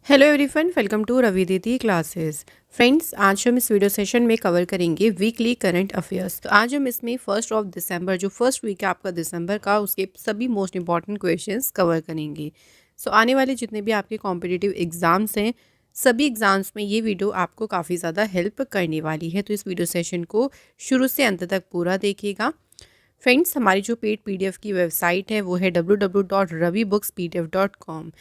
Hello everyone, welcome to Ravi Didi classes. Friends, आज हम इस वीडियो सेशन में कवर करेंगे वीकली करंट अफेयर्स। तो आज हम इसमें 1 दिसंबर जो फर्स्ट वीक है आपका दिसंबर का, उसके सभी मोस्ट इंपॉर्टेंट क्वेश्चंस कवर करेंगे। आने वाले जितने भी आपके कॉम्पिटिटिव एग्जाम्स हैं, सभी एग्जाम्स में ये वीडियो आपको काफ़ी ज़्यादा हेल्प करने वाली है। तो इस वीडियो सेशन को शुरू से अंत तक पूरा देखिएगा। फ्रेंड्स, हमारी जो पेड पीडीएफ की वेबसाइट है वो है www.ravibookspdf.com।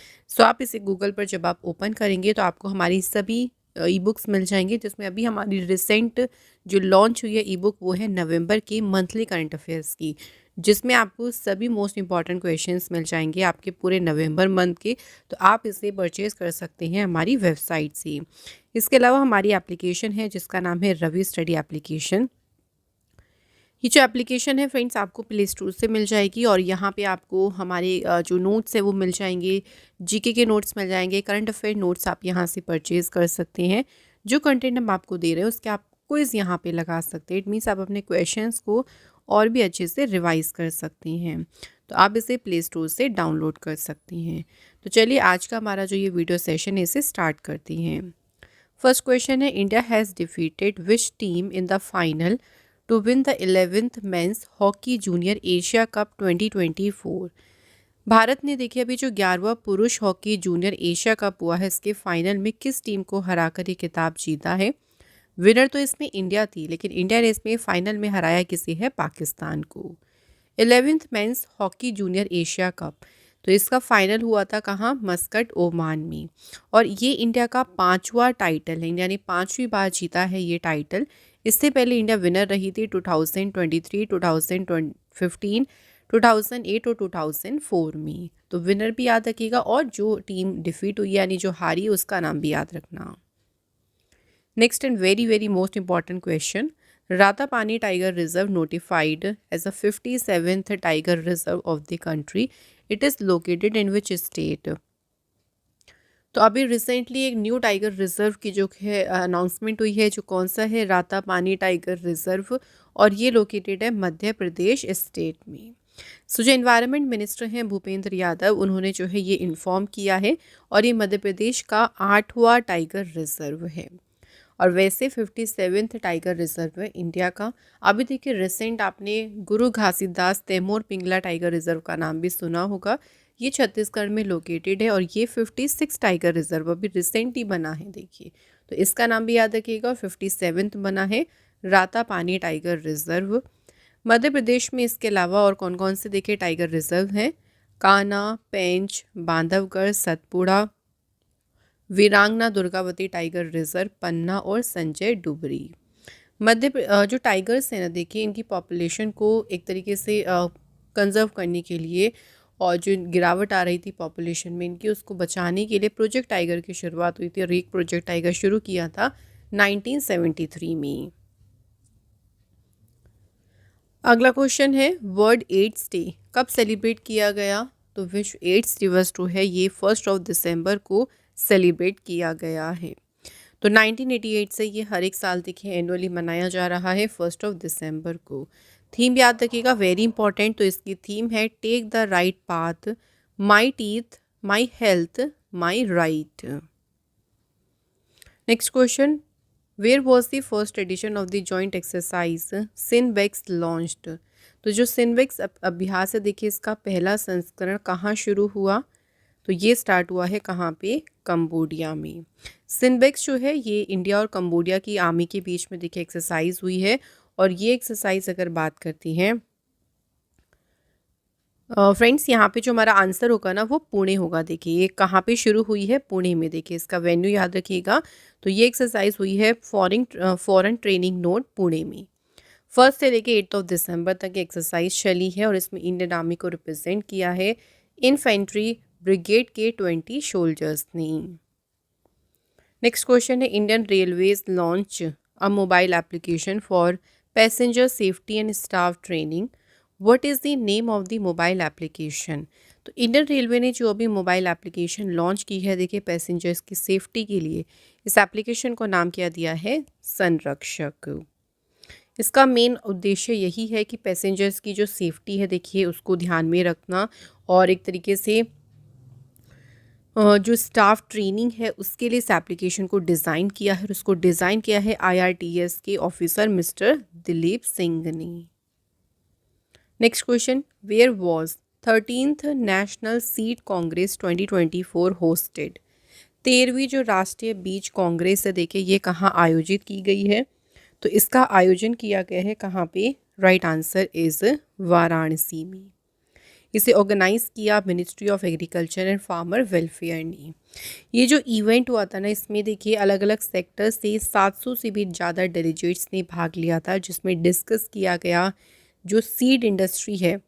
आप इसे गूगल पर जब आप ओपन करेंगे तो आपको हमारी सभी ई बुक्स मिल जाएंगे, जिसमें अभी हमारी रिसेंट जो लॉन्च हुई है ई बुक वो है नवंबर की मंथली करंट अफेयर्स की, जिसमें आपको सभी मोस्ट इंपॉर्टेंट क्वेश्चंस मिल जाएंगे आपके पूरे नवंबर मंथ के। तो आप इसे परचेज़ कर सकते हैं हमारी वेबसाइट से। इसके अलावा हमारी एप्लीकेशन है जिसका नाम है रवि स्टडी एप्लीकेशन। ये जो एप्लीकेशन है फ्रेंड्स आपको प्ले स्टोर से मिल जाएगी और यहाँ पे आपको हमारे जो नोट्स है वो मिल जाएंगे, जीके के नोट्स मिल जाएंगे, करंट अफेयर नोट्स आप यहाँ से परचेज़ कर सकते हैं। जो कंटेंट हम आपको दे रहे हैं उसके आप क्विज़ यहाँ पे लगा सकते हैं। इट मीन्स आप अपने क्वेश्चंस को और भी अच्छे से रिवाइज कर सकते हैं। तो आप इसे प्ले स्टोर से डाउनलोड कर सकती हैं। तो चलिए आज का हमारा जो ये वीडियो सेशन है इसे स्टार्ट करते हैं। फर्स्ट क्वेश्चन है, India has defeated which team in the final to win the 11th men's hockey junior Asia cup 2024। Bharat ने देखिए अभी जो 11वां पुरुष हॉकी जूनियर एशिया कप हुआ है इसके फाइनल में किस टीम को हराकर ये खिताब जीता है। विनर तो इसमें इंडिया थी, लेकिन इंडिया ने इसमें फाइनल में हराया किसे है, पाकिस्तान को। 11th men's hockey junior Asia cup, तो इसका फाइनल हुआ था कहाँ, मस्कट ओमान में। और ये इंडिया का 5वां टाइटल है, इंडिया ने 5वीं बार जीता है ये टाइटल। इससे पहले इंडिया विनर रही थी 2023, 2015, 2008 और 2004 में। तो विनर भी याद रखिएगा और जो टीम डिफीट हुई यानी जो हारी उसका नाम भी याद रखना। Next and very very most important question, Ratapani tiger reserve notified as a 57th tiger reserve of the country, it is located in which state. तो अभी रिसेंटली एक न्यू टाइगर रिजर्व की जो है अनाउंसमेंट हुई है, जो कौन सा है, रातापानी टाइगर रिजर्व, और ये लोकेटेड है मध्य प्रदेश स्टेट में। जो एनवायरनमेंट मिनिस्टर हैं भूपेंद्र यादव, उन्होंने जो है ये इन्फॉर्म किया है और ये मध्य प्रदेश का 8वां टाइगर रिजर्व है। और वैसे 57th टाइगर रिजर्व है इंडिया का। अभी देखिए रिसेंट आपने गुरु घासीदास तैमूर पिंगला टाइगर रिजर्व का नाम भी सुना होगा। ये छत्तीसगढ़ में लोकेटेड है और ये 56 टाइगर रिजर्व अभी रिसेंटली बना है देखिए। तो इसका नाम भी याद रखिएगा। 57th बना है रातापानी टाइगर रिजर्व। मध्य प्रदेश में इसके अलावा और कौन कौन से देखिए टाइगर रिजर्व हैं, कान्हा, पेंच, बांधवगढ़, सतपुड़ा, वीरांगना दुर्गावती टाइगर रिजर्व, पन्ना और संजय डुबरी। जो टाइगर्स हैं ना देखिए, इनकी पॉपुलेशन को एक तरीके से कंजर्व करने के लिए और जो गिरावट आ रही थी पॉपुलेशन में इनकी, उसको बचाने के लिए प्रोजेक्ट टाइगर की शुरुआत हुई थी और एक प्रोजेक्ट टाइगर शुरू किया था 1973 में। अगला क्वेश्चन है, वर्ल्ड एड्स डे कब सेलिब्रेट किया गया। तो विश्व एड्स दिवस जो है ये 1 दिसंबर को सेलिब्रेट किया गया है। तो 1988 से ये हर एक साल देखिए एनुअली मनाया जा रहा है 1 दिसंबर को। थीम याद रखिएगा, वेरी इंपॉर्टेंट। तो इसकी थीम है take the right path, my teeth, my health, my right. Next question, where was the first edition of the joint exercise SINBEX launched. तो जो सिनबेक्स अभ्यास है देखिए, इसका पहला संस्करण कहाँ शुरू हुआ। तो ये स्टार्ट हुआ है कहाँ पे, कंबोडिया में। सिनबेक्स जो है ये इंडिया और कंबोडिया की आर्मी के बीच में देखिए एक्सरसाइज हुई है। और ये एक्सरसाइज अगर बात करती हैं फ्रेंड्स, यहाँ पे जो हमारा आंसर होगा ना वो पुणे होगा। देखिए ये कहाँ पे शुरू हुई है, पुणे में। देखिए इसका वेन्यू याद रखिएगा। तो ये एक्सरसाइज हुई है फॉरेन ट्रेनिंग नोट पुणे में। 1 से लेके 8 दिसंबर तक एक्सरसाइज चली है और इसमें इंडियन आर्मी को रिप्रेजेंट किया है इन्फेंट्री ब्रिगेड के 20 सोल्जर्स ने। नेक्स्ट क्वेश्चन है, Indian railways launch a mobile application for passenger safety and staff training, what is the name of the mobile application. तो इंडियन रेलवे ने जो अभी मोबाइल एप्लीकेशन लॉन्च की है देखिए पैसेंजर्स की सेफ्टी के लिए, इस एप्लीकेशन को नाम क्या दिया है, संरक्षक। इसका मेन उद्देश्य यही है कि पैसेंजर्स की जो सेफ्टी है देखिए उसको ध्यान में रखना और एक तरीके से जो स्टाफ ट्रेनिंग है उसके लिए इस एप्लीकेशन को डिज़ाइन किया है और उसको डिज़ाइन किया है IRTS के ऑफिसर मिस्टर दिलीप सिंह ने। Next question, where was 13th national seed congress 2024 hosted? 13वीं जो राष्ट्रीय बीज कांग्रेस है, देखिए ये कहाँ आयोजित की गई है, तो इसका आयोजन किया गया है कहाँ पे? राइट आंसर इज वाराणसी में। इसे ऑर्गेनाइज किया ministry of agriculture and farmer welfare ने। ये जो इवेंट हुआ था ना, इसमें देखिए अलग अलग सेक्टर से 700 से भी ज़्यादा डेलीगेट्स ने भाग लिया था, जिसमें डिस्कस किया गया जो सीड इंडस्ट्री है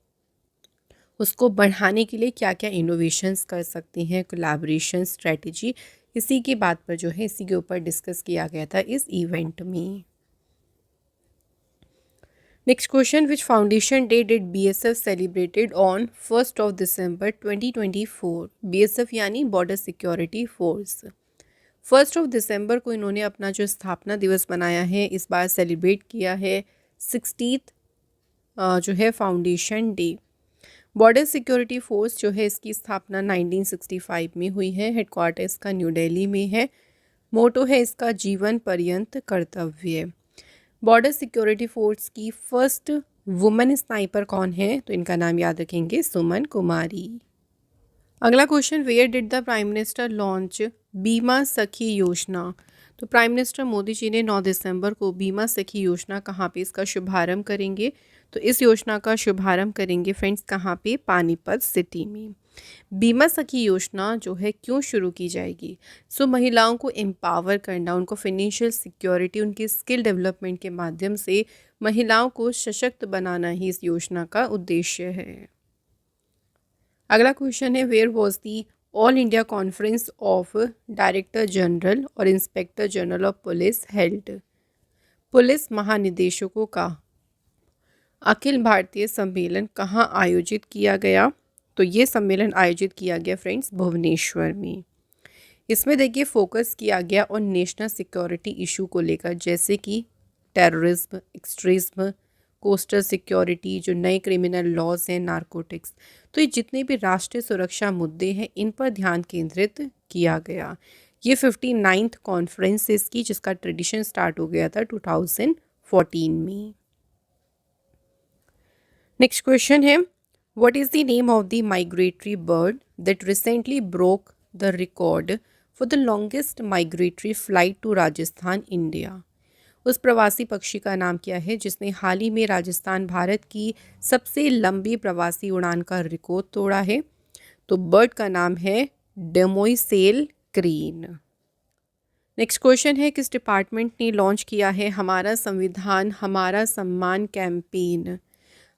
उसको बढ़ाने के लिए क्या क्या इनोवेशंस कर सकते हैं, कोलैबोरेशन स्ट्रेटजी, इसी की बात पर जो है इसी के ऊपर डिस्कस किया गया था इस इवेंट में। Next question, which foundation day did BSF celebrated on 1st of December 2024? BSF यानी border security force. 1st of December को इन्होंने अपना जो स्थापना दिवस बनाया है, इस बार सेलिब्रेट किया है 60th जो है foundation day. Border security force जो है इसकी स्थापना 1965 में हुई है। हेडक्वार्टर इसका न्यू दिल्ली में है। मोटो है इसका जीवन पर्यंत कर्तव्य। बॉर्डर सिक्योरिटी फोर्स की फर्स्ट वुमेन स्नाइपर कौन है? तो इनका नाम याद रखेंगे, सुमन कुमारी। अगला question, where did the prime minister launch Bima Sakhi योजना? तो प्राइम मिनिस्टर मोदी जी ने 9 दिसंबर को बीमा सखी योजना कहाँ पे इसका शुभारंभ करेंगे? तो इस योजना का शुभारंभ करेंगे फ्रेंड्स कहाँ पे? पानीपत सिटी में। बीमा सखी योजना जो है क्यों शुरू की जाएगी? सो महिलाओं को एम्पावर करना, उनको फाइनेंशियल सिक्योरिटी, उनकी स्किल डेवलपमेंट के माध्यम से महिलाओं को सशक्त बनाना ही इस योजना का उद्देश्य है। अगला क्वेश्चन है, where was the all India conference of director general और inspector general of police held? Police महानिदेशकों का अखिल भारतीय सम्मेलन कहाँ आयोजित किया गया? तो ये सम्मेलन आयोजित किया गया फ्रेंड्स भुवनेश्वर में। इसमें देखिए फोकस किया गया और नेशनल सिक्योरिटी इशू को लेकर, जैसे कि टेररिज्म, एक्सट्रीज्म, कोस्टल सिक्योरिटी, जो नए क्रिमिनल लॉज हैं, नारकोटिक्स, तो ये जितने भी राष्ट्रीय सुरक्षा मुद्दे हैं इन पर ध्यान केंद्रित किया गया। ये 59th कॉन्फ्रेंस इसकी, जिसका ट्रेडिशन स्टार्ट हो गया था 2014 में। नेक्स्ट क्वेश्चन है, what is the name of the migratory bird that recently broke the record for the longest migratory flight to Rajasthan India? उस प्रवासी पक्षी का नाम क्या है जिसने हाल ही में राजस्थान भारत की सबसे लंबी प्रवासी उड़ान का रिकॉर्ड तोड़ा है? तो बर्ड का नाम है डेमोइसेल क्रेन। नेक्स्ट क्वेश्चन है, किस डिपार्टमेंट ने लॉन्च किया है हमारा संविधान हमारा सम्मान कैंपेन?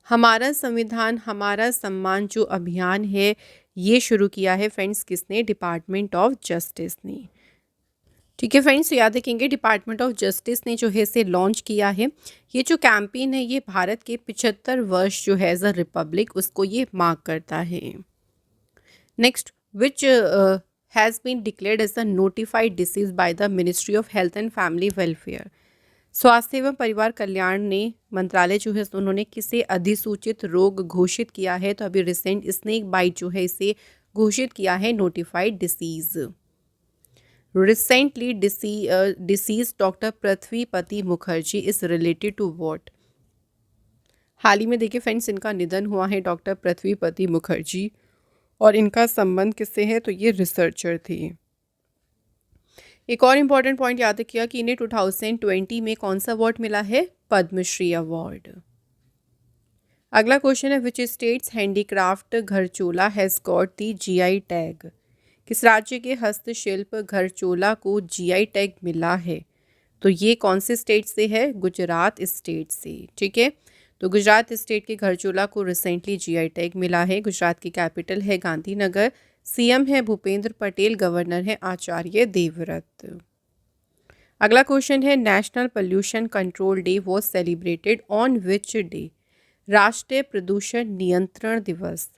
हमारा संविधान हमारा सम्मान जो अभियान है ये शुरू किया है फ्रेंड्स किसने? डिपार्टमेंट ऑफ जस्टिस ने। ठीक है फ्रेंड्स, याद रखेंगे डिपार्टमेंट ऑफ जस्टिस ने जो है इसे लॉन्च किया है। ये जो कैंपेन है ये भारत के 75 वर्ष जो है एज अ रिपब्लिक उसको ये मार्क करता है। Next, which has been declared as a notified disease by the ministry of health and family welfare? स्वास्थ्य एवं परिवार कल्याण ने मंत्रालय जो है उन्होंने किसे अधिसूचित रोग घोषित किया है? तो अभी रिसेंट स्नेक बाइट जो है इसे घोषित किया है notified disease. Recently disease doctor Prithvipati Mukherjee is related to what? हाल ही में देखिए फ्रेंड्स इनका निधन हुआ है डॉक्टर पृथ्वीपति मुखर्जी, और इनका संबंध किससे है? तो ये रिसर्चर थे। एक और इम्पॉर्टेंट पॉइंट याद रखिएगा कि इन्हें 2020 में कौन सा अवार्ड मिला है? पद्मश्री अवार्ड। अगला क्वेश्चन है, which states handicraft Gharchola has got the GI tag? किस राज्य के हस्तशिल्प घरचोला को GI टैग मिला है? तो ये कौन से स्टेट से है? गुजरात स्टेट से। ठीक है, तो गुजरात स्टेट के घरचोला को रिसेंटली GI टैग मिला है। गुजरात की कैपिटल है गांधीनगर, CM है भूपेंद्र पटेल, गवर्नर है आचार्य देवव्रत। अगला क्वेश्चन है, national pollution control day was celebrated on which day? राष्ट्रीय प्रदूषण नियंत्रण दिवस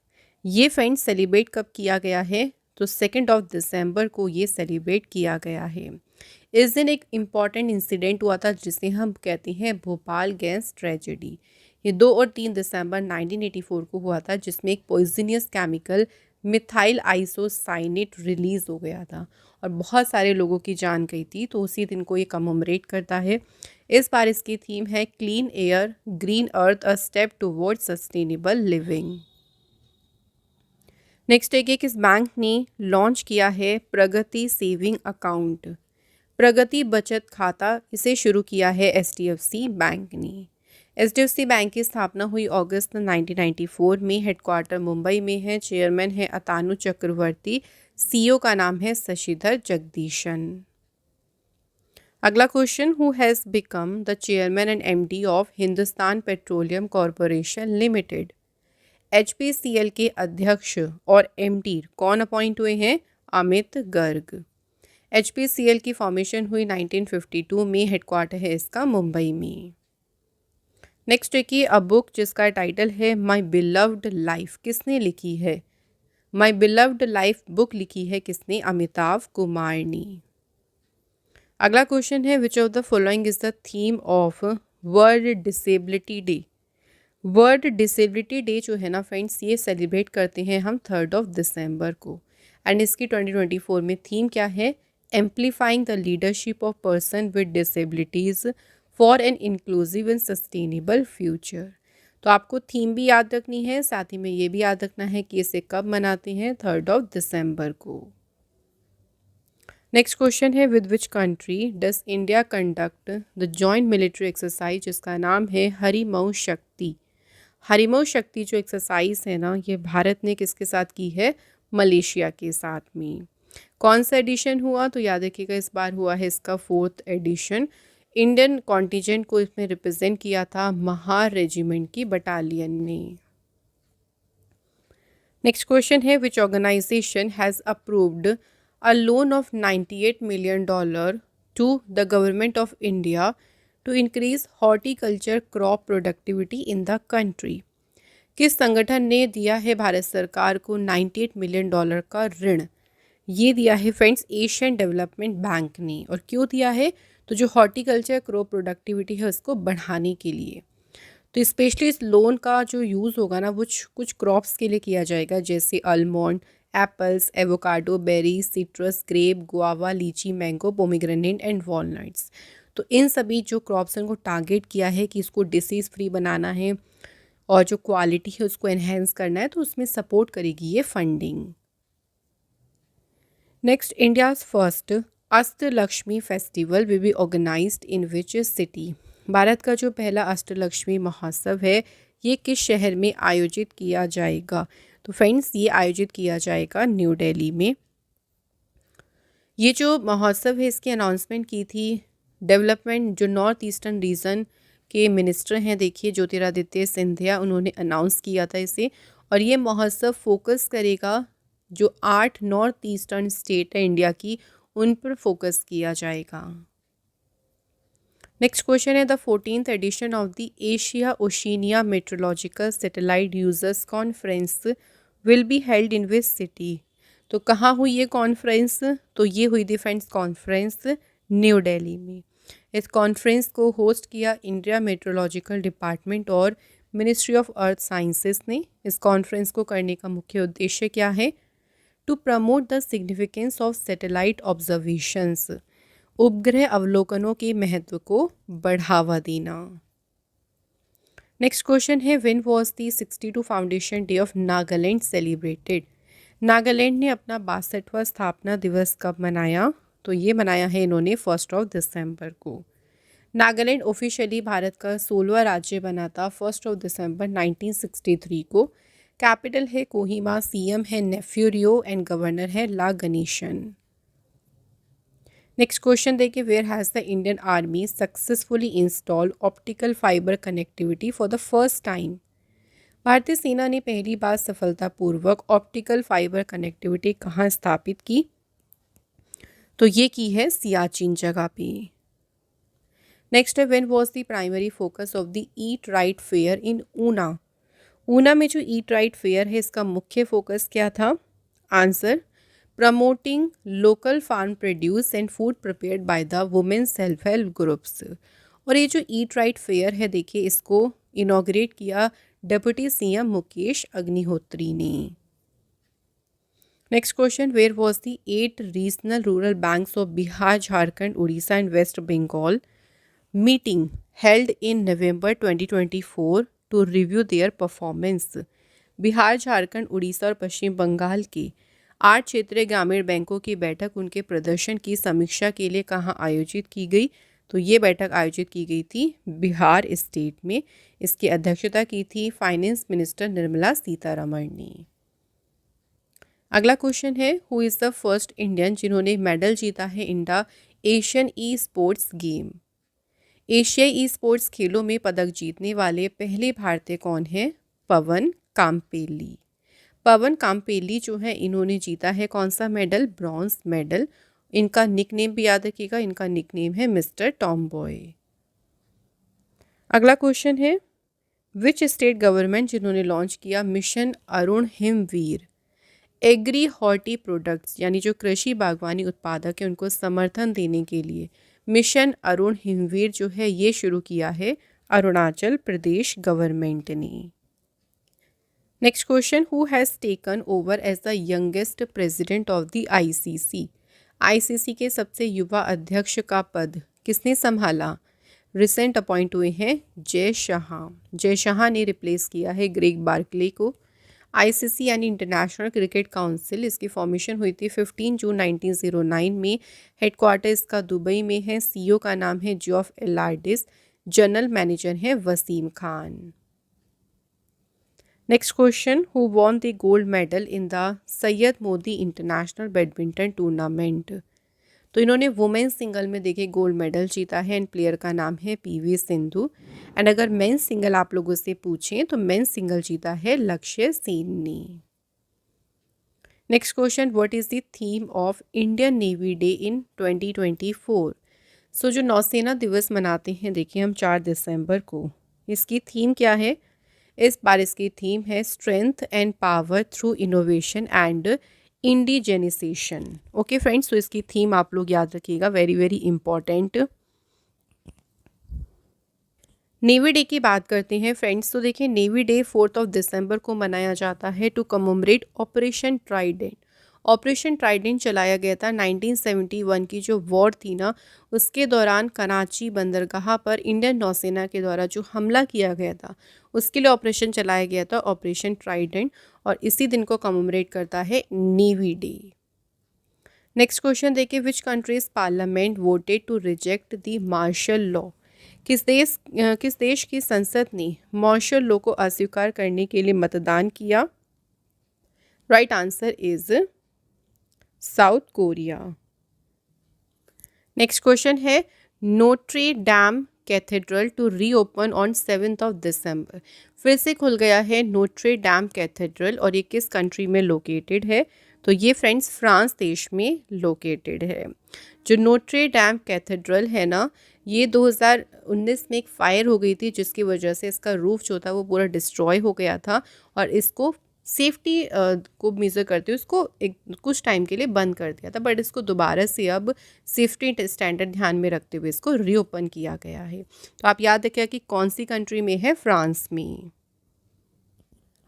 ये फ्रेंड्स सेलिब्रेट कब किया गया है? तो 2 दिसंबर को ये सेलिब्रेट किया गया है। इस दिन एक इम्पॉर्टेंट इंसिडेंट हुआ था जिसे हम कहते हैं भोपाल गैस ट्रेजेडी। ये 2 और 3 दिसंबर 1984 को हुआ था, जिसमें एक poisonous chemical methyl isocyanate release हो गया था और बहुत सारे लोगों की जान गई थी, तो उसी दिन को ये कमोमरेट करता है। इस बार इसकी थीम है clean air green earth a step towards sustainable living. Next है कि किस बैंक ने लॉन्च किया है प्रगति सेविंग अकाउंट। प्रगति बचत खाता इसे शुरू किया है एचडीएफसी बैंक ने। एचडीएफसी बैंक की स्थापना हुई अगस्त 1994 में। हेडक्वार्टर मुंबई में है। चेयरमैन है अतानु चक्रवर्ती। सीईओ का नाम है शशिधर जगदीशन। अगला question, who has become the chairman and MD of Hindustan petroleum corporation limited. HPCL के अध्यक्ष और एमडी कौन अपॉइंट हुए हैं? अमित गर्ग। एचपीसीएल की फॉर्मेशन हुई 1952 में। हेडक्वार्टर है इसका मुंबई में। नेक्स्ट है कि अ बुक जिसका टाइटल है माई बिलव्ड लाइफ किसने लिखी है? माई बिलव्ड लाइफ बुक लिखी है किसने? अमिताभ कुमार ने। अगला क्वेश्चन है which of the following is the theme of world disability day. World disability day जो है ना फ्रेंड्स, ये सेलिब्रेट करते हैं हम 3 दिसंबर को। एंड इसकी 2024 में थीम क्या है? Amplifying the leadership of person with disabilities for an inclusive and sustainable future. तो आपको थीम भी याद रखनी है, साथ ही में ये भी याद रखना है कि इसे कब मनाते हैं? 3 दिसंबर को। नेक्स्ट क्वेश्चन है with which country does India conduct the joint military exercise जिसका नाम है हरिमऊ शक्ति। हरिमऊ शक्ति जो एक्सरसाइज है ना, ये भारत ने किसके साथ की है? मलेशिया के साथ में। कौन सा एडिशन हुआ? तो याद रखिएगा इस बार हुआ है इसका 4th एडिशन। इंडियन कॉन्टिजेंट को इसमें रिप्रेजेंट किया था महार रेजिमेंट की बटालियन ने। नेक्स्ट क्वेश्चन है which organisation has approved a loan of $98 million to the government of India to increase horticulture crop productivity in the country. किस संगठन ने दिया है भारत सरकार को $98 मिलियन का ऋण? ये दिया है फ्रेंड्स एशियन डेवलपमेंट बैंक ने। और क्यों दिया है? तो जो हॉर्टिकल्चर क्रॉप प्रोडक्टिविटी है उसको बढ़ाने के लिए। तो स्पेशली इस लोन का जो यूज़ होगा ना वो कुछ क्रॉप्स के लिए किया जाएगा, जैसे almond, apples, avocado, berry, citrus, grape, guava, lychee, mango, pomegranate and walnuts. तो इन सभी जो क्रॉप्स हैं उनको टारगेट किया है कि इसको डिसीज़ फ्री बनाना है और जो क्वालिटी है उसको एनहेंस करना है, तो उसमें सपोर्ट करेगी ये funding. Next, India's first Ashtalakshmi festival will be organised in which city. Bharat का जो पहला अष्टलक्ष्मी महोत्सव है ये किस शहर में आयोजित किया जाएगा? तो फ्रेंड्स ये आयोजित किया जाएगा न्यू दिल्ली में। ये जो महोत्सव है इसकी अनाउंसमेंट की थी डेवलपमेंट जो नॉर्थ ईस्टर्न रीजन के मिनिस्टर हैं, देखिए ज्योतिरादित्य सिंधिया, उन्होंने अनाउंस किया था इसे। और ये महोत्सव फोकस करेगा जो 8 नॉर्थ ईस्टर्न स्टेट है इंडिया की, उन पर फोकस किया जाएगा। नेक्स्ट क्वेश्चन है the 14th edition of the Asia Oceania meteorological satellite users conference will be held in which city. तो कहाँ हुई ये कॉन्फ्रेंस? तो ये हुई थी फ्रेंड्स कॉन्फ्रेंस न्यू दिल्ली में। इस कॉन्फ्रेंस को होस्ट किया इंडिया मेट्रोलॉजिकल डिपार्टमेंट और मिनिस्ट्री ऑफ अर्थ साइंसेस ने। इस कॉन्फ्रेंस को करने का मुख्य उद्देश्य क्या है? To promote the significance of satellite observations, उपग्रह अवलोकनों के महत्व को बढ़ावा देना। नेक्स्ट क्वेश्चन है when was the 62 foundation day of Nagaland celebrated. Nagaland ने अपना 62वां स्थापना दिवस कब मनाया? तो ये मनाया है इन्होंने 1 दिसंबर को। नागालैंड ऑफिशियली भारत का 16वां राज्य बना था 1 दिसंबर 1963 को। कैपिटल है कोहिमा, सीएम है नेफ्यूरियो एंड गवर्नर है ला गणेशन। नेक्स्ट क्वेश्चन देखिए where has the Indian army successfully installed optical fibre connectivity for the first time. भारतीय सेना ने पहली बार सफलतापूर्वक ऑप्टिकल फाइबर कनेक्टिविटी कहाँ स्थापित की? तो ये की है सियाचिन जगह पे। नेक्स्ट है when was the primary focus of the eat right fair in Una. Una में जो ईट राइट फेयर है इसका मुख्य फोकस क्या था? Answer, promoting local farm produce and food prepared by the women self help groups. और ये जो ईट राइट फेयर है देखिए इसको इनॉग्रेट किया डिप्टी सीएम मुकेश अग्निहोत्री ने। Next question, where was the 8 regional rural banks of Bihar, Jharkhand, Orissa and West Bengal meeting held in November 2024 to review their performance? Bihar, Jharkhand, Orissa और पश्चिम बंगाल के 8 क्षेत्रीय ग्रामीण बैंकों की बैठक उनके प्रदर्शन की समीक्षा के लिए कहाँ आयोजित की गई? तो ये बैठक आयोजित की गई थी बिहार स्टेट में। इसकी अध्यक्षता की थी फाइनेंस मिनिस्टर निर्मला सीतारमण ने। अगला क्वेश्चन है, who is the first Indian जिन्होंने मेडल जीता है in the Asian e sports game? एशियाई ई स्पोर्ट्स खेलों में पदक जीतने वाले पहले भारतीय कौन हैं? पवन काम्पेली। पवन काम्पेली जो है इन्होंने जीता है कौन सा मेडल? Bronze medal. इनका निकनेम भी याद रखिएगा, इनका निकनेम है मिस्टर टॉम बॉय। अगला क्वेश्चन है, विच स्टेट गवर्नमेंट जिन्होंने लॉन्च किया mission Arun हिमवीर? Agree horti products यानी जो कृषि बागवानी उत्पादक है उनको समर्थन देने के लिए मिशन अरुण हिमवीर जो है ये शुरू किया है अरुणाचल प्रदेश गवर्नमेंट ने। Next question, who has taken over as the youngest president of the ICC? ICC के सबसे युवा अध्यक्ष का पद किसने संभाला? रिसेंट अपॉइंट हुए हैं जय शाह। जय शाह ने रिप्लेस किया है ग्रेग बार्कले को। आईसीसी यानी इंटरनेशनल क्रिकेट काउंसिल, इसकी फॉर्मेशन हुई थी 15 जून 1909 में। हेडक्वार्टर इसका दुबई में है। सीईओ का नाम है जॉफ एलार्डिस। जनरल मैनेजर है Wasim Khan. Next question, who won the gold medal in the Syed Modi international badminton tournament? तो इन्होंने वुमेन्स सिंगल में देखिए गोल्ड मेडल जीता है एंड प्लेयर का नाम है पीवी सिंधु। एंड अगर मेंस सिंगल आप लोगों से पूछें तो मेंस सिंगल जीता है लक्ष्य सेन ने। Next question, what is the theme of Indian navy day in 2024? सो जो नौसेना दिवस मनाते हैं देखिए हम 4 दिसंबर को, इसकी थीम क्या है? इस बार इसकी थीम है strength and power through innovation and indigenisation. Okay friends, तो इसकी थीम आप लोग याद रखिएगा, very very important. Navy day की बात करते हैं फ्रेंड्स, तो देखिए नेवी डे 4 दिसंबर को मनाया जाता है to commemorate operation trident. Operation trident चलाया गया था 1971 की जो वॉर थी ना, उसके दौरान कराची बंदरगाह पर इंडियन नौसेना के द्वारा जो हमला किया गया था उसके लिए ऑपरेशन चलाया गया था ऑपरेशन ट्राइडेंट, और इसी दिन को कमोमरेट करता है नेवी डे। नेक्स्ट क्वेश्चन देखिए, which country's parliament voted to reject the martial law? किस देश की संसद ने मार्शल लॉ को अस्वीकार करने के लिए मतदान किया? Right answer is South Korea. Next question है, Notre Dame cathedral to reopen on 7 दिसंबर। फिर से खुल गया है नोट्रे डैम कैथेड्रल, और ये किस कंट्री में लोकेटेड है? तो ये फ्रेंड्स फ्रांस देश में लोकेटेड है। जो नोट्रे डैम कैथेड्रल है ना, ये 2019 में एक फायर हो गई थी जिसकी वजह से इसका रूफ जो था वो पूरा डिस्ट्रॉय हो गया था, और इसको सेफ्टी को मेज़र करते हुए इसको एक कुछ टाइम के लिए बंद कर दिया था, बट इसको दोबारा से अब सेफ्टी स्टैंडर्ड ध्यान में रखते हुए इसको रीओपन किया गया है। तो आप याद रखिएगा कि कौन सी कंट्री में है? फ्रांस में।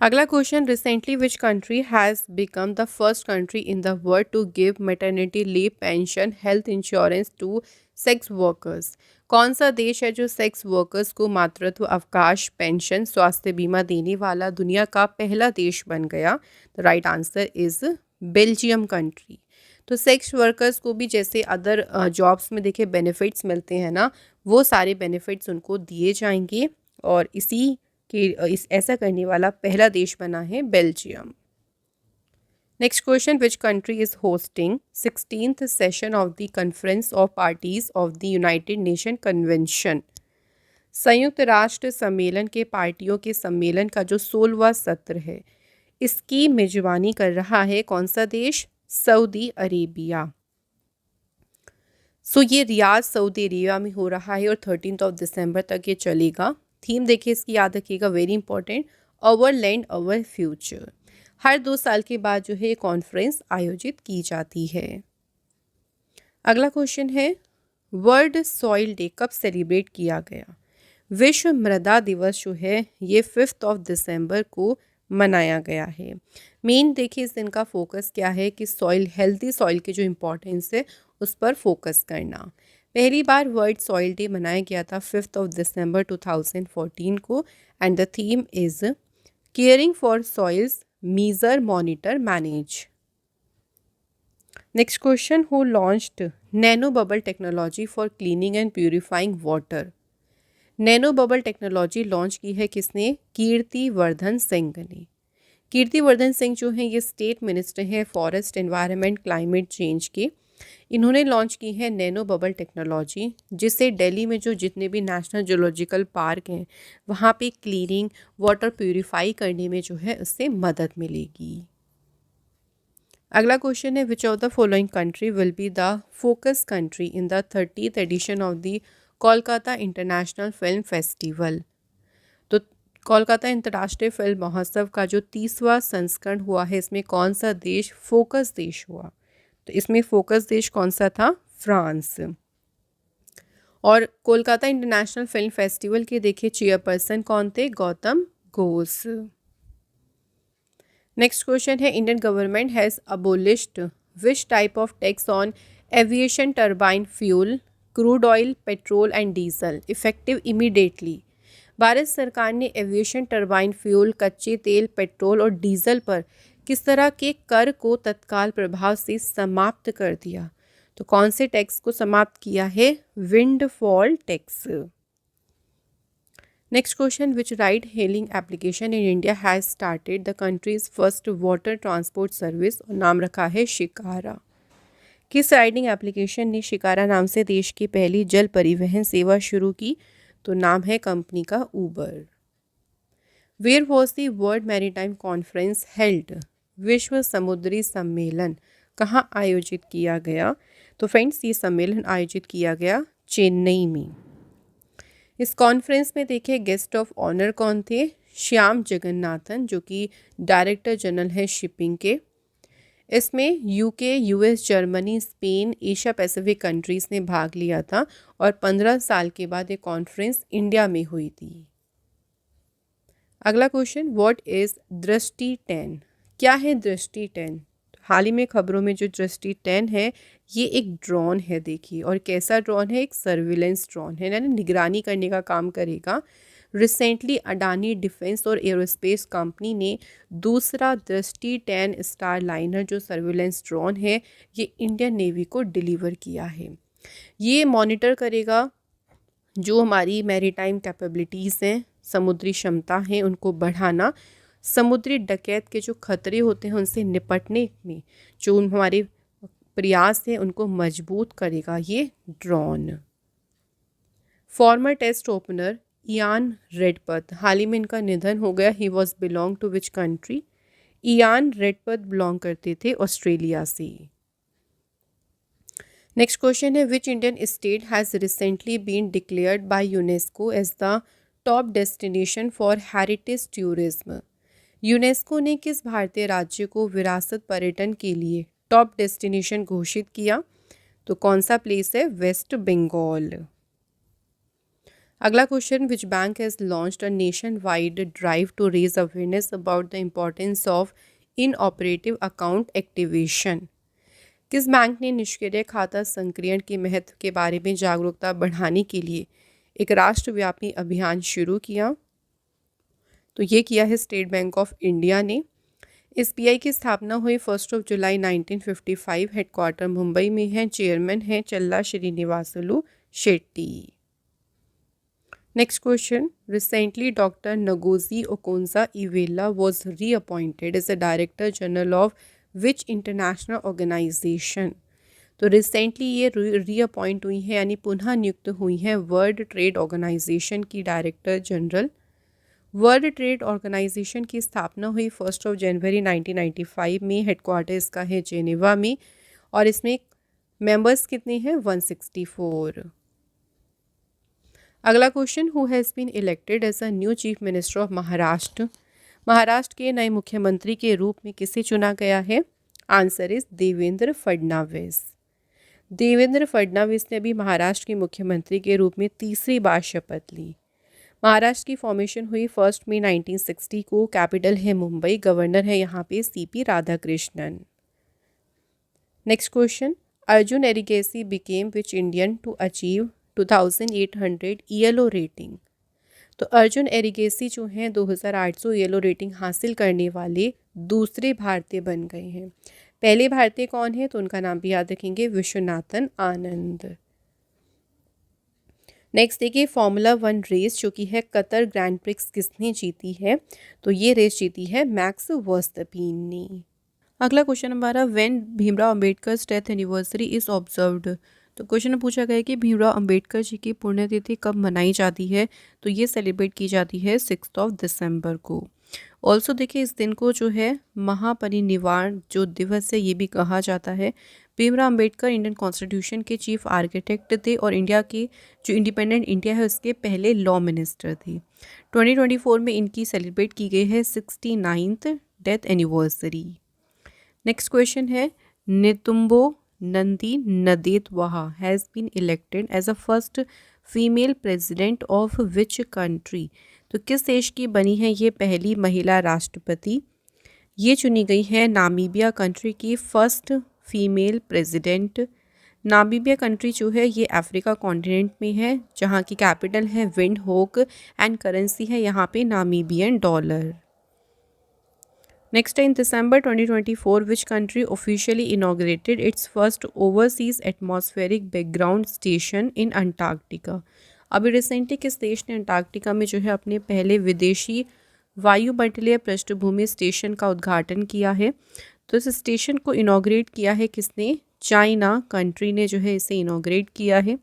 अगला question, recently which country has become the first country in the world to give maternity leave pension health insurance to sex workers? कौन सा देश है जो सेक्स वर्कर्स को मातृत्व अवकाश, पेंशन, स्वास्थ्य बीमा देने वाला दुनिया का पहला देश बन गया? The right answer is Belgium country. तो सेक्स वर्कर्स को भी जैसे अदर जॉब्स में देखिए बेनिफिट्स मिलते हैं ना, वो सारे बेनिफिट्स उनको दिए जाएंगे, और ऐसा करने वाला पहला देश बना है Belgium. Next question, which country is hosting 16th session of the conference of parties of the United nation convention? संयुक्त राष्ट्र सम्मेलन के पार्टियों के सम्मेलन का जो 16वां सत्र है, इसकी मेजबानी कर रहा है कौन सा देश? Saudi Arabia. सो ये रियाद सऊदी अरेबिया में हो रहा है और 13 दिसंबर तक ये चलेगा। थीम देखिए इसकी याद रखिएगा, very important, our land our future. हर 2 साल के बाद जो है कॉन्फ्रेंस आयोजित की जाती है। अगला क्वेश्चन है, वर्ल्ड सॉइल डे कब सेलिब्रेट किया गया? विश्व मृदा दिवस जो है ये 5 दिसंबर को मनाया गया है। मेन देखिए इस दिन का फोकस क्या है कि सॉइल, हेल्थी सॉइल की जो इम्पोर्टेंस है उस पर फोकस करना। पहली बार वर्ल्ड सॉइल डे मनाया गया था 5 दिसंबर 2014 को and the theme is caring for soils, measure, monitor, manage. Next question, who launched nano bubble technology for cleaning and purifying water. Nano bubble technology launch की है किसने? कीर्ति वर्धन सिंह ने। कीर्ति वर्धन सिंह जो हैं ये स्टेट मिनिस्टर हैं फॉरेस्ट, एनवायरनमेंट, क्लाइमेट चेंज के। इन्होंने लॉन्च की है नैनो बबल टेक्नोलॉजी, जिससे दिल्ली में जो जितने भी नेशनल जूलॉजिकल पार्क हैं वहाँ पे क्लीनिंग, वाटर प्यूरिफाई करने में जो है उससे मदद मिलेगी। अगला क्वेश्चन है, which of the following country will be the focus country in the 30th edition of the Kolkata international film festival. तो कोलकाता अंतर्राष्ट्रीय फिल्म महोत्सव का जो 30वां संस्करण हुआ है इसमें कौन सा देश फोकस देश हुआ? तो इसमें फोकस देश कौन सा था? फ्रांस। और कोलकाता इंटरनेशनल फिल्म फेस्टिवल के देखिए चेयरपर्सन कौन थे? गौतम घोष। नेक्स्ट क्वेश्चन है, Indian government has abolished which type of tax on aviation turbine fuel, crude oil, petrol and diesel effective immediately. Bharat सरकार ने एविएशन टर्बाइन फ्यूल, कच्चे तेल, पेट्रोल और डीजल पर किस तरह के कर को तत्काल प्रभाव से समाप्त कर दिया? तो कौन से टैक्स को समाप्त किया है? Windfall tax. Next question, which ride hailing application in India has started the countries first water transport service, और नाम रखा है शिकारा। किस राइडिंग एप्लीकेशन ने शिकारा नाम से देश की पहली जल परिवहन सेवा शुरू की? तो नाम है कंपनी का Uber. Where was the world maritime conference held, विश्व समुद्री सम्मेलन कहाँ आयोजित किया गया? तो फ्रेंड्स ये सम्मेलन आयोजित किया गया चेन्नई में। इस कॉन्फ्रेंस में देखिए गेस्ट ऑफ ऑनर कौन थे? श्याम जगन्नाथन जो कि डायरेक्टर जनरल है शिपिंग के। इसमें UK, US, Germany, Spain, Asia Pacific countries ने भाग लिया था और 15 साल के बाद ये कॉन्फ्रेंस इंडिया में हुई थी। अगला क्वेश्चन, व्हाट इज़ दृष्टि 10? क्या है दृष्टि 10? हाल ही में खबरों में जो दृष्टि 10 है ये एक ड्रोन है देखिए, और कैसा ड्रोन है? एक सर्विलेंस ड्रोन है, यानी निगरानी करने का काम करेगा। रिसेंटली अडानी डिफेंस और एरोस्पेस कंपनी ने दूसरा दृष्टि 10 स्टार लाइनर जो सर्विलेंस ड्रोन है ये इंडियन नेवी को डिलीवर किया है। ये मॉनिटर करेगा जो हमारी मैरीटाइम कैपेबिलिटीज़ हैं, समुद्री क्षमता हैं, उनको बढ़ाना, समुद्री डकैत के जो खतरे होते हैं उनसे निपटने में जो हमारे प्रयास हैं उनको मजबूत करेगा ये drone. Former test opener Ian Redpath, हाल ही में इनका निधन हो गया। He was belong to which country? Ian Redpath belong करते थे ऑस्ट्रेलिया से। नेक्स्ट क्वेश्चन है, which Indian state has recently been declared by UNESCO as the top destination for heritage tourism. UNESCO ने किस भारतीय राज्य को विरासत पर्यटन के लिए टॉप डेस्टिनेशन घोषित किया? तो कौन सा प्लेस है? वेस्ट बंगाल। अगला question, which bank has launched a nationwide drive to raise awareness about the importance of inoperative account activation. किस बैंक ने निष्क्रिय खाता संक्रियण के महत्व के बारे में जागरूकता बढ़ाने के लिए एक राष्ट्रव्यापी अभियान शुरू किया? तो ये किया है स्टेट बैंक ऑफ इंडिया ने। एसबीआई की स्थापना हुई 1 जुलाई 1955, हेडक्वार्टर मुंबई में है, चेयरमैन हैं Challa Sreenivasulu Shetty. Next question, recently doctor Ngozi Okonjo Iweala was reappointed as a director general of which international organisation. तो रिसेंटली ये रीअपॉइंट हुई है यानी पुनः नियुक्त हुई हैं वर्ल्ड ट्रेड ऑर्गेनाइजेशन की director general. World trade organisation की स्थापना हुई 1 जनवरी 1995 में, हेडक्वार्टर इसका है जेनेवा में, और इसमें मेंबर्स कितने हैं? 164। अगला question, who has been elected as a new chief minister of Maharashtra. Maharashtra के नए मुख्यमंत्री के रूप में किसे चुना गया है? Answer is Devendra Fadnavis. देवेंद्र फडणवीस ने अभी महाराष्ट्र के मुख्यमंत्री के रूप में तीसरी बार शपथ ली। महाराष्ट्र की फॉर्मेशन हुई 1 मई 1960 को। कैपिटल है मुंबई। गवर्नर है यहाँ पे CP Radhakrishnan. Next question, Arjun Erigaisi became which Indian to achieve 2800 ELO rating. तो अर्जुन एरिगेसी जो हैं 2800 ELO रेटिंग हासिल करने वाले दूसरे भारतीय बन गए हैं। पहले भारतीय कौन है, तो उनका नाम भी याद रखेंगे, विश्वनाथन आनंद। नेक्स्ट देखिए, फार्मूला 1 रेस जो कि है कतर ग्रैंड प्रिक्स किसने जीती है, तो ये रेस जीती है मैक्स वर्स्टैपिन ने। अगला क्वेश्चन हमारा, when Bhimrao Ambedkar death anniversary is observed. तो क्वेश्चन में पूछा गया है कि भीमराव अंबेडकर जी की पुण्यतिथि कब मनाई जाती है, तो ये सेलिब्रेट की जाती है 6 दिसंबर को। ऑल्सो देखिए, इस दिन को जो है महापरिनिर्वाण जो दिवस है ये भी कहा जाता है। भीमराव अंबेडकर इंडियन कॉन्स्टिट्यूशन के चीफ आर्किटेक्ट थे और इंडिया के जो इंडिपेंडेंट इंडिया है उसके पहले लॉ मिनिस्टर थे। 2024 में इनकी सेलिब्रेट की गई है 69th death anniversary. Next question है, Netumbo Nandi Ndaitwah has been elected as a first female president of which country. तो किस देश की बनी है ये पहली महिला राष्ट्रपति। ये चुनी गई है नामीबिया कंट्री की first female president. Namibia country जो है ये अफ्रीका कॉन्टिनेंट में है, जहाँ की कैपिटल है विंडहोक एंड करेंसी है यहाँ पे Namibian dollar. Next, in December 2024, which country officially inaugurated its first overseas atmospheric background station in Antarctica? अभी रिसेंटली किस देश ने अंटार्कटिका में जो है अपने पहले विदेशी वायुमंडलीय पृष्ठभूमि स्टेशन का उद्घाटन किया है। तो इस स्टेशन को इनॉग्रेट किया है किसने, चाइना कंट्री ने जो है इसे इनॉग्रेट किया है।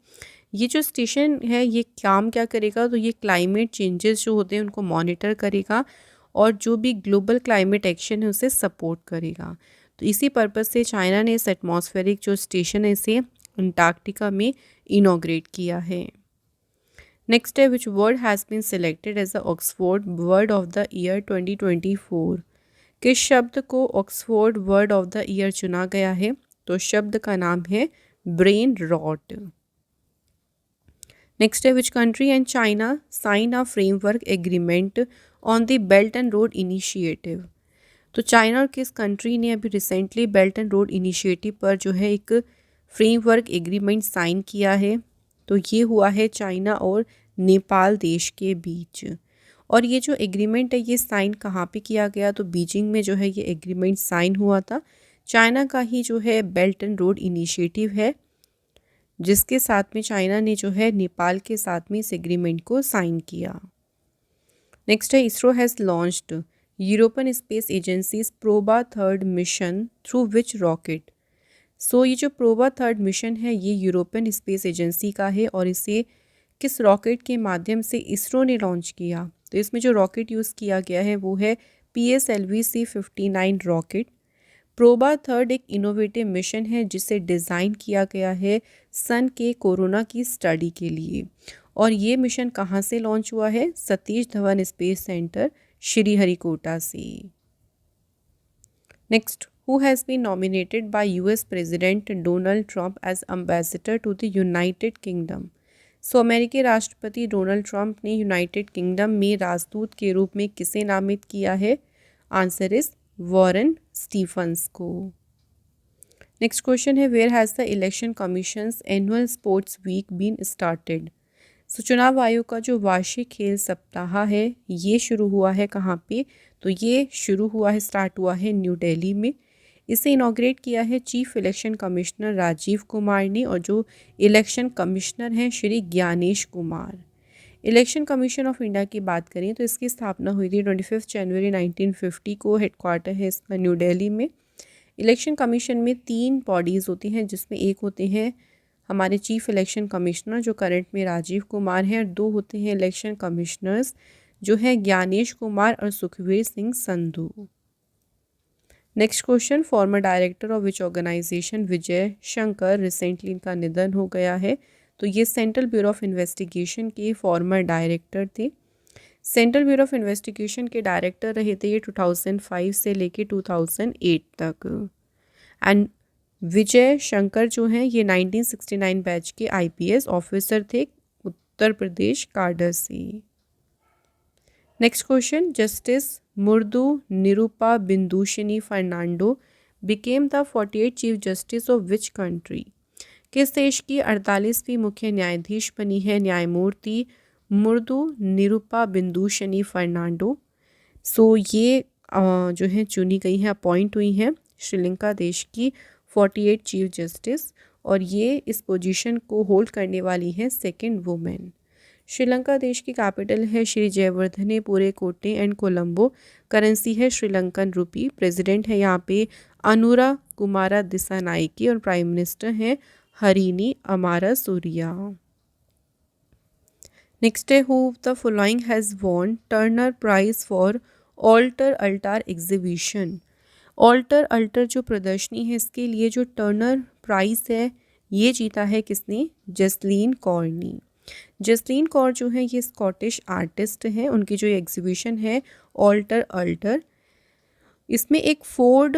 ये जो स्टेशन है ये काम क्या करेगा, तो ये क्लाइमेट चेंजेस जो होते हैं उनको मॉनिटर करेगा और जो भी ग्लोबल क्लाइमेट एक्शन है उसे सपोर्ट करेगा। तो इसी पर्पज़ से चाइना ने इस एटमॉस्फेरिक जो स्टेशन है इसे अंटार्कटिका में इनॉग्रेट किया है। नेक्स्ट है, which word has been selected as the Oxford word of the year 2024। किस शब्द को Oxford word of the year चुना गया है, तो शब्द का नाम है ब्रेन रॉट। नेक्स्ट है, which country and China sign a framework agreement on the belt and road initiative. तो चाइना और किस कंट्री ने अभी recently belt and road initiative पर जो है एक फ्रेमवर्क एग्रीमेंट साइन किया है, तो ये हुआ है चाइना और नेपाल देश के बीच। और ये जो एग्रीमेंट है ये साइन कहाँ पे किया गया, तो बीजिंग में जो है ये एग्रीमेंट साइन हुआ था। चाइना का ही जो है बेल्ट एंड रोड इनिशिएटिव है, जिसके साथ में चाइना ने जो है नेपाल के साथ में इस एग्रीमेंट को साइन किया। नेक्स्ट है, ISRO has launched European space agency's Proba 3rd mission through which rocket. So ये जो प्रोबा 3rd मिशन है ये यूरोपियन स्पेस एजेंसी का है और इसे किस रॉकेट के माध्यम से इसरो ने लॉन्च किया, तो इसमें जो रॉकेट यूज़ किया गया है वो है PSLV C-59 rocket. PROBA 3rd एक इनोवेटिव मिशन है जिसे डिज़ाइन किया गया है सन के कोरोना की स्टडी के लिए, और ये मिशन कहाँ से लॉन्च हुआ है, सतीश धवन स्पेस सेंटर श्रीहरिकोटा से। Next, who has been nominated by US president Donald Trump as ambassador to the United Kingdom. So अमेरिकी राष्ट्रपति डोनाल्ड ट्रंप ने यूनाइटेड किंगडम में राजदूत के रूप में किसे नामित किया है, आंसर इज वॉरेन स्टीफन्स को। नेक्स्ट क्वेश्चन है, where has the election commission's annual sports week been started. So चुनाव आयोग का जो वार्षिक खेल सप्ताह है ये शुरू हुआ है कहाँ पे, तो ये शुरू हुआ है, स्टार्ट हुआ है न्यू दिल्ली में। इसे इनॉग्रेट किया है chief election commissioner Rajiv Kumar ने, और जो इलेक्शन कमिश्नर हैं Shri Gyanesh Kumar. Election commission of India की बात करें तो इसकी स्थापना हुई थी 25 जनवरी 1950 को। हेडक्वार्टर है इसका न्यू दिल्ली में। इलेक्शन कमीशन में 3 बॉडीज़ होती हैं, जिसमें एक होते हैं हमारे चीफ इलेक्शन कमिश्नर जो करंट में राजीव कुमार हैं, और 2 होते हैं इलेक्शन कमिश्नर्स जो है ज्ञानेश कुमार और Sukhbir Singh Sandhu. Next question, former director of which organisation Vijay Shankar, recently इनका निधन हो गया है। तो ये सेंट्रल ब्यूरो ऑफ इन्वेस्टिगेशन के फॉर्मर डायरेक्टर थे। सेंट्रल ब्यूरो ऑफ इन्वेस्टिगेशन के डायरेक्टर रहे थे ये 2005 से लेके 2008 तक। एंड विजय शंकर जो हैं ये 1969 बैच के IPS ऑफिसर थे उत्तर प्रदेश काडर से। Next question, justice Murdu Nirupa Bidushini Fernando became the 48 chief justice of which country? किस देश की 48वीं मुख्य न्यायाधीश बनी है न्यायमूर्ति मुर्दू निरूपा बिंदुशिनी फर्नांडो? सो ये जो है चुनी गई हैं, अपॉइंट हुई हैं श्रीलंका देश की 48 चीफ जस्टिस, और ये इस पोजीशन को होल्ड करने वाली है सेकंड वुमेन। श्रीलंका देश की कैपिटल है श्री जयवर्धने पुरे कोटे एंड कोलंबो। करेंसी है श्रीलंकन रुपी। प्रेसिडेंट है यहाँ पे अनुरा कुमारा दिसानायके और प्राइम मिनिस्टर हैं हरिनी अमारा सूर्या। नेक्स्ट है, who the following has won Turner prize for Alter Altar exhibition? Alter Altar जो प्रदर्शनी है इसके लिए जो टर्नर प्राइज है ये जीता है किसने? जसलीन कौर ने। जसलीन कौर जो है ये स्कॉटिश आर्टिस्ट हैं। उनकी जो एग्जीबिशन है ऑल्टर अल्टर, इसमें एक फोर्ड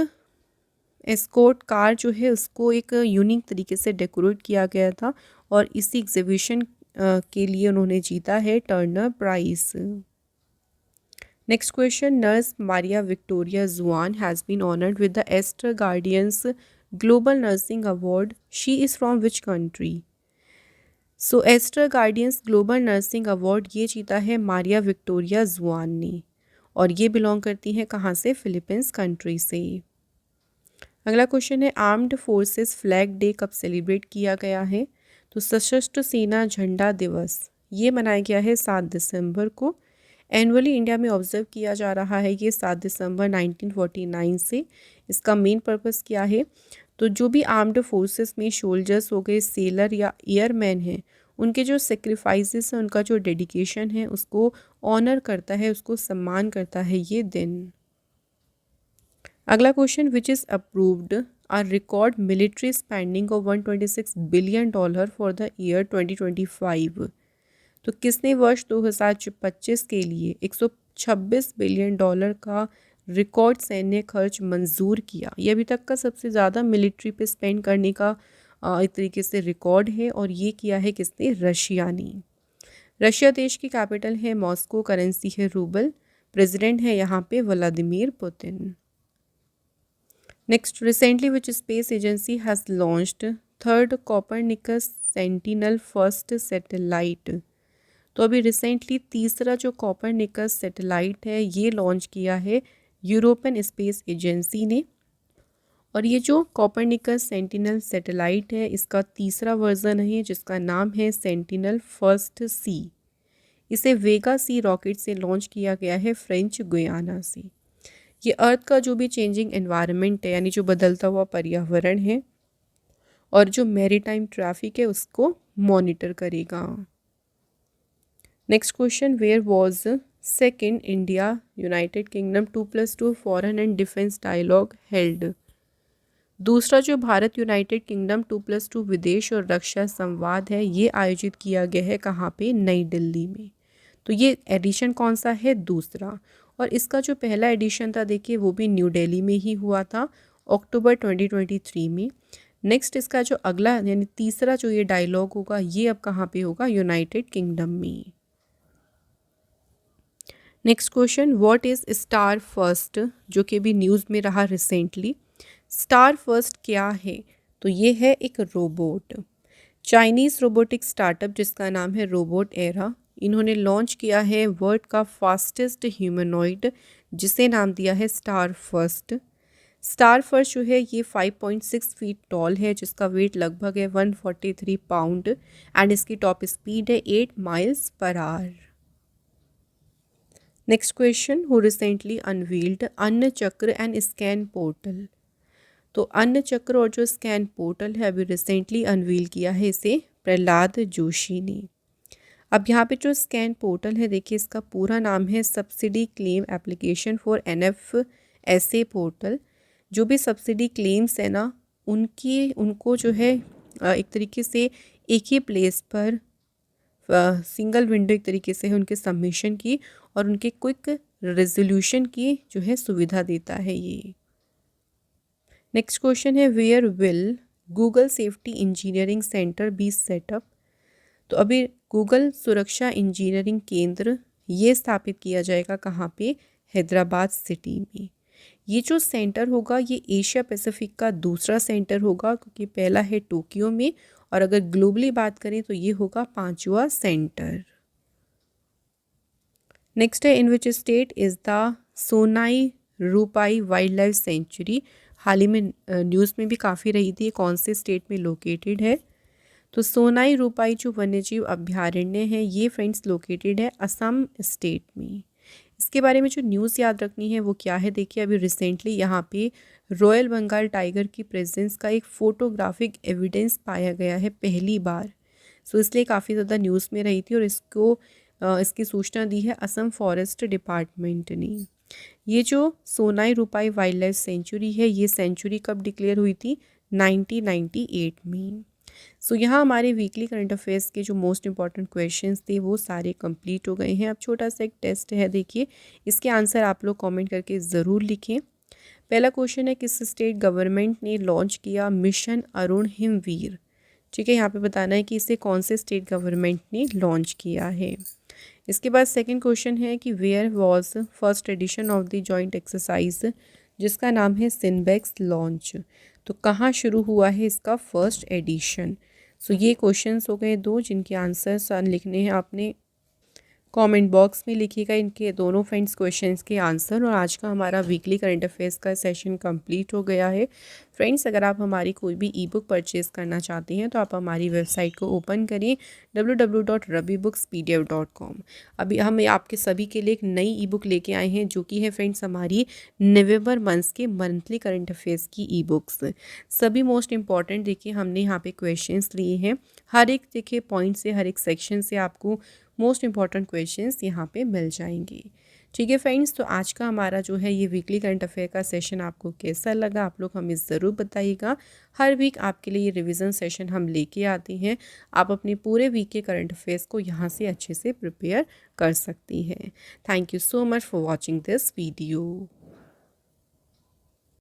एस्कॉर्ट कार जो है उसको एक यूनिक तरीके से डेकोरेट किया गया था, और इसी एग्जीबिशन के लिए उन्होंने जीता है Turner prize. Next question, nurse Maria Victoria Juan has been honoured with the Aster Guardians global nursing award. She is from which country? So Aster Guardians global nursing award ये जीता है मारिया विक्टोरिया जुआन ने, और ये बिलोंग करती हैं कहाँ से? फिलीपींस कंट्री से। अगला क्वेश्चन है, आर्म्ड फोर्सेस फ्लैग डे कब सेलिब्रेट किया गया है? तो सशस्त्र सेना झंडा दिवस ये मनाया गया है 7 दिसंबर को। एनुअली इंडिया में ऑब्जर्व किया जा रहा है ये 7 दिसंबर 1949 से। इसका मेन पर्पस क्या है? तो जो भी आर्म्ड फोर्सेस में सोल्जर्स हो गए, सेलर या एयरमैन हैं, उनके जो सेक्रीफाइसेस हैं, उनका जो डेडिकेशन है उसको ऑनर करता है, उसको सम्मान करता है ये दिन। अगला question, which is approved a record military spending of $126 billion for the year 2025? तो किसने वर्ष 2025 के लिए 126 बिलियन डॉलर का रिकॉर्ड सैन्य खर्च मंजूर किया? ये अभी तक का सबसे ज़्यादा मिलिट्री पे स्पेंड करने का एक तरीके से रिकॉर्ड है, और ये किया है किसने? रशिया ने। रशिया देश की कैपिटल है मॉस्को। करेंसी है रूबल। प्रेसिडेंट है यहाँ पे Vladimir Putin. Next, recently which space agency has launched third Copernicus sentinel first satellite? तो अभी रिसेंटली तीसरा जो कॉपरनिकस सैटेलाइट है ये लॉन्च किया है यूरोपियन स्पेस एजेंसी ने, और ये जो कॉपरनिकस सेंटिनल सैटेलाइट है इसका तीसरा वर्जन है जिसका नाम है सेंटिनल फर्स्ट सी। इसे वेगा सी रॉकेट से लॉन्च किया गया है फ्रेंच गुयाना से। ये अर्थ का जो भी चेंजिंग एनवायरनमेंट है, यानी जो बदलता हुआ पर्यावरण है और जो मैरीटाइम ट्रैफिक है उसको मॉनिटर करेगा। Next question, where was second India United Kingdom 2+2 foreign and defence dialogue held? दूसरा जो भारत यूनाइटेड किंगडम 2+2 विदेश और रक्षा संवाद है ये आयोजित किया गया है कहाँ पे? नई दिल्ली में। तो ये एडिशन कौन सा है? दूसरा। और इसका जो पहला एडिशन था देखिए वो भी न्यू दिल्ली में ही हुआ था अक्टूबर 2023 में। नेक्स्ट इसका जो अगला यानी तीसरा जो ये डायलॉग होगा ये अब कहाँ पे होगा? यूनाइटेड किंगडम में। Next question, what is star first? जो कि भी न्यूज़ में रहा रिसेंटली। स्टार फर्स्ट क्या है? तो ये है एक रोबोट, चाइनीज़ रोबोटिक स्टार्टअप जिसका नाम है रोबोट एरा। इन्होंने लॉन्च किया है वर्ल्ड का फास्टेस्ट ह्यूमनॉइड जिसे नाम दिया है स्टार फर्स्ट। स्टार फर्स्ट जो है ये 5.6 फीट टॉल है जिसका वेट लगभग है 143 पाउंड एंड इसकी टॉप स्पीड है 8 miles per hour. Next question, who recently unveiled अन्न चक्र एंड स्कैन पोर्टल? तो अन्न चक्र और जो स्कैन पोर्टल है अभी रिसेंटली अनवील किया है इसे प्रहलाद जोशी ने। अब यहाँ पे जो स्कैन पोर्टल है देखिए इसका पूरा नाम है subsidy claim application for NFSA portal. जो भी सब्सिडी क्लेम्स है ना उनको जो है एक तरीके से एक ही प्लेस पर सिंगल विंडो एक तरीके से है उनके सबमिशन की और उनके क्विक रेजोल्यूशन की जो है सुविधा देता है ये। नेक्स्ट क्वेश्चन है, where will Google safety engineering centre be set up? तो अभी गूगल सुरक्षा इंजीनियरिंग केंद्र ये स्थापित किया जाएगा कहाँ पे? हैदराबाद सिटी में। ये जो सेंटर होगा ये एशिया पैसिफिक का दूसरा सेंटर होगा, क्योंकि पहला है टोक्यो में, और अगर ग्लोबली बात करें तो ये होगा 5वां सेंटर। नेक्स्ट है, in which state is the Sonai Rupai wildlife sanctuary? हाल ही में न्यूज़ में भी काफ़ी रही थी, कौन से स्टेट में लोकेटेड है? तो सोनाई रूपाई जो वन्यजीव अभ्यारण्य है ये फ्रेंड्स लोकेटेड है असम स्टेट में। इसके बारे में जो न्यूज़ याद रखनी है वो क्या है, देखिए अभी रिसेंटली यहाँ पे रॉयल बंगाल टाइगर की प्रेजेंस का एक फोटोग्राफिक एविडेंस पाया गया है पहली बार। सो इसलिए काफ़ी ज़्यादा न्यूज़ में रही थी, और इसकी सूचना दी है असम फॉरेस्ट डिपार्टमेंट ने। ये जो Sonai Rupai wildlife century है ये सेंचुरी कब डिक्लेयर हुई थी? 1998 में। सो यहाँ हमारे वीकली करंट अफेयर्स के जो मोस्ट इंपॉर्टेंट क्वेश्चंस थे वो सारे कंप्लीट हो गए हैं। अब छोटा सा एक टेस्ट है, देखिए इसके आंसर आप लोग कमेंट करके ज़रूर लिखें। पहला क्वेश्चन है, किस स्टेट गवर्नमेंट ने लॉन्च किया मिशन अरुण हिमवीर? ठीक है, यहाँ पे बताना है कि इसे कौन से स्टेट गवर्नमेंट ने लॉन्च किया है। इसके बाद सेकंड क्वेश्चन है कि where was first edition of the joint exercise जिसका नाम है सिनबेक्स लॉन्च? तो कहाँ शुरू हुआ है इसका फर्स्ट एडिशन? सो ये क्वेश्चंस हो गए दो जिनके आंसर्स लिखने हैं आपने। कमेंट बॉक्स में लिखिएगा इनके दोनों फ्रेंड्स क्वेश्चंस के आंसर। और आज का हमारा वीकली करंट अफेयर्स का सेशन कंप्लीट हो गया है। फ्रेंड्स, अगर आप हमारी कोई भी ई बुक परचेज़ करना चाहते हैं तो आप हमारी वेबसाइट को ओपन करिए www.rabibookspdf.com। अभी हम आपके सभी के लिए एक नई ई बुक लेके आए हैं जो कि है फ्रेंड्स हमारी नवंबर मंथ्स के मंथली करंट अफेयर्स की ई बुक्स। सभी मोस्ट इंपॉर्टेंट देखिए हमने यहाँ पे क्वेश्चंस लिए हैं, हर एक देखिए पॉइंट से, हर एक सेक्शन से आपको मोस्ट इंपॉर्टेंट क्वेश्चंस यहाँ पे मिल जाएंगे। ठीक है फ्रेंड्स, तो आज का हमारा जो है ये वीकली करंट अफेयर का सेशन आपको कैसा लगा आप लोग हमें ज़रूर बताइएगा। हर वीक आपके लिए ये रिवीजन सेशन हम लेके आते हैं, आप अपने पूरे वीक के करंट अफेयर्स को यहाँ से अच्छे से प्रिपेयर कर सकती हैं। Thank you so much for watching this video.